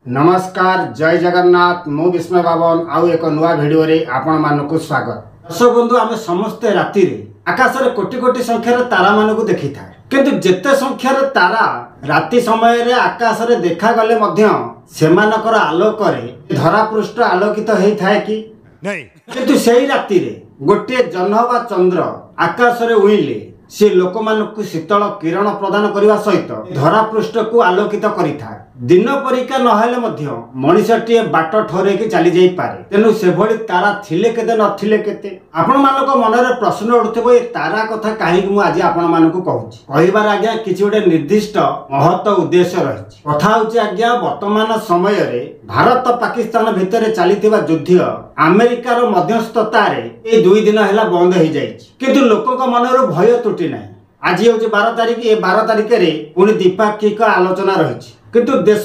नमस्कार जय जगन्नाथ मु विस्मय बाबन आउ एक नुआ भिडियो रे आपण मानकु स्वागत। दर्शक बंधु आमे समस्ते राति रे आकाश रे कोटी कोटी संख्यार तारा मानकु देखि था किंतु जेते संख्यार तारा राति समय रे आकाश रे देखा गले मध्य सेमानकर आलोक रे धरा पृष्ठ आलोकित हेई थाए कि नहीं किंतु सेही राति रे गोटे जह्न बा चंद्र आकाश रे उइले से लोक मानकु शीतल किरण प्रदान करने सहित धरा पृष्ठ को आलोकित करिथा। दिन परीक्षा नहेले मध्य मनिषटी बाट ठोरे कि चली जाई पारे तेनु से भली तारा थिले केते नथिले केते आपण मानको मनरे प्रश्न उठथबो ए तारा कथा काहे मु आज आपण मानको कहूची कहिबार आज्ञा किछि गोटे निर्दिष्ट महत्व उद्देश्य रहिछि। कथा होची आज्ञा वर्तमान समय रे भारत पाकिस्तान भितर चलीथिबा युद्ध अमेरिकार मध्यस्थता रे ए 2 दिन हैला बंद हो जाइछि किंतु लोकक मनरो भय तुटी नाही। आज हूँ 12 तारिख ए 12 तारिख रे पुणी द्विपाक्षिक आलोचना रही किंतु देश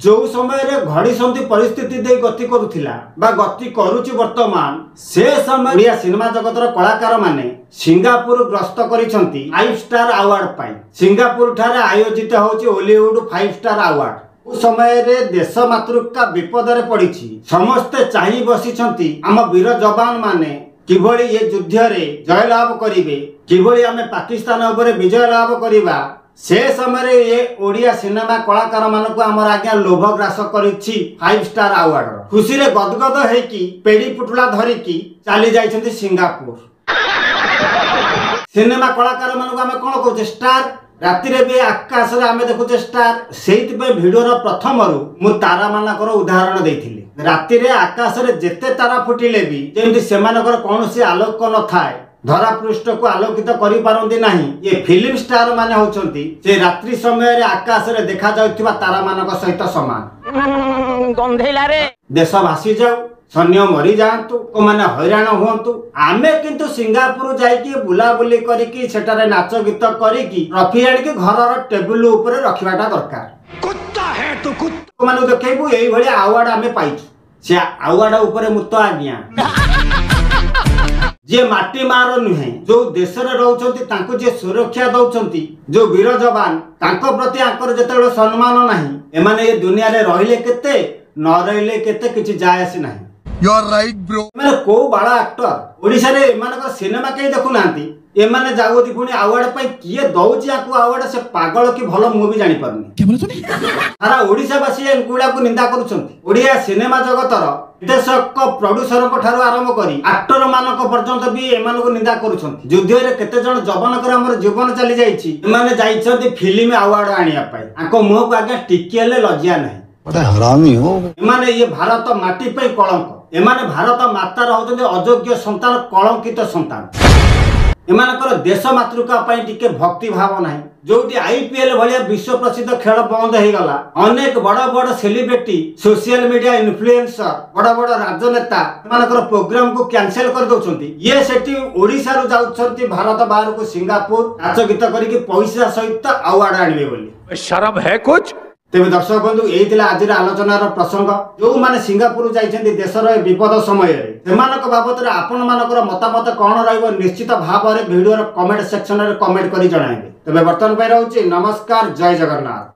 जो समय रे घड़ी संधि परिस्थिति दे गति करुथिला बा गति करूची वर्तमान से समय ओडिया सिनेमा जगतर कलाकार माने सिंगापुर ग्रस्त करिसंती 5 स्टार अवार्ड पाई। सिंगापुर ठारे आयोजित होची हॉलीवुड 5 स्टार अवार्ड। उस समय रे देश मातृका विपद रे पड़िछि समस्ते चाहि बसिछंती आम वीर जवान माने किभली ये युद्ध रे जय लाभ करिवे किभली आमे पाकिस्तान ऊपर विजय लाभ करिबा से समय ये ओडिया सिनेमा कलाकार मानक आमर आज्ञा लोभ ग्रास करिछि 5 स्टार अवार्ड। खुशी रे गदगद हेकी पेड़ी पुटुला धरिकी चली जाइछंती सिंगापुर। सिनेमा कलाकार मानक आमे कोन कहूचे स्टार राति रे भी आकाश रे आमे देखुचे स्टार सेहित पे वीडियो रो प्रथम रु मु तारा मानकर उदाहरण देथिली। राति रे आकाश रे जेते तारा फुटिले भी जेंति सेमानकर कोनोसी आलोक न थाए धरा पृष्ठ को आलोकित करि पारंती नाही। ये फिल्म स्टार माने होचंती से रात्रि समय रे आकाश रे देखा जाउथिबा तारा मानक सहित समान। गंधेला रे देश भासी जाऊ सैन्य मरी जातु को माने हैरान हुंतु आमे किंतु सिंगापुर जाइकी बुला बुली करिकी सेटारे नाच गीत करिकी ट्रॉफी आनिकी घरर टेबुल ऊपर रखिबाटा दरकार। कुत्ता है तू कुत्ता माने देखैबु एई भली अवार्ड आमे पाइछु से अवार्ड ऊपर मुत आज्ञा जे माटी मार नुहे जो देश रे रहउछंती तांको जे सुरक्षा दउछंती जो वीर जवान तांको प्रति आकर जेतेबेले सम्मान नाही एमाने ए दुनिया रे रहिले केते न रहिले केते किछि जाय आसी नाही। You are right, bro. माने को बड़ा एक्टर ओडिसा रे एमानक सिनेमा के देखु नांती एमाने जागोती पुणी अवार्ड पाई किए दउची आकु अवार्ड से पागल की भलो मु भी जानि परनी के बोलतो नी सारा ओडिसा वासी एनकुडा को निंदा करूछंती। ओडिया सिनेमा जगतर निर्देशक प्रोड्यूसर को ठारो आरंभ करी एक्टर मानक पर्यंत भी एमान को निंदा करूछंती। युद्ध रे केते जण जवान कर हमर जीवन चली जाईची एमाने जाईछंती फिल्म अवार्ड आनिया पाई आको मुह को आगे टिकियले लज्जा नाही बड़ा हरामी हो एमाने ये भारत माटी पे कलंक एमाने भारत माता रहउछंती अयोग्य संतान कलंकित संतान एमानकर देश मातृका पाई टिके भक्ति भाव नाही। जोटी आईपीएल भलिया विश्व प्रसिद्ध खेल बंद हो गला अनेक बड़ बड़ सेलिब्रिटी सोशल मीडिया इन्फ्लुएंसर बड़ बड़ राजनेता एमानकर प्रोग्राम को कैंसिल कर दउछंती। ये सेठी ओडिसा रु जाउछंती भारत बाहर को सिंगापुर नाच गीत करिके पैसा सहित अवार्ड आनिबे बोली शर्म है कुछ। तेज दर्शक बंधु यही आज आलोचनार प्रसंग जो मैंने सिंगापुर जाइछंती देशर विपद समय बाबद आपण मानकर मतामत कौन रहिबो निश्चित भाव में वीडियो कमेंट सेक्शन में कमेंट कर जणाइबे। तेज बर्तमान रहुछि नमस्कार जय जगन्नाथ।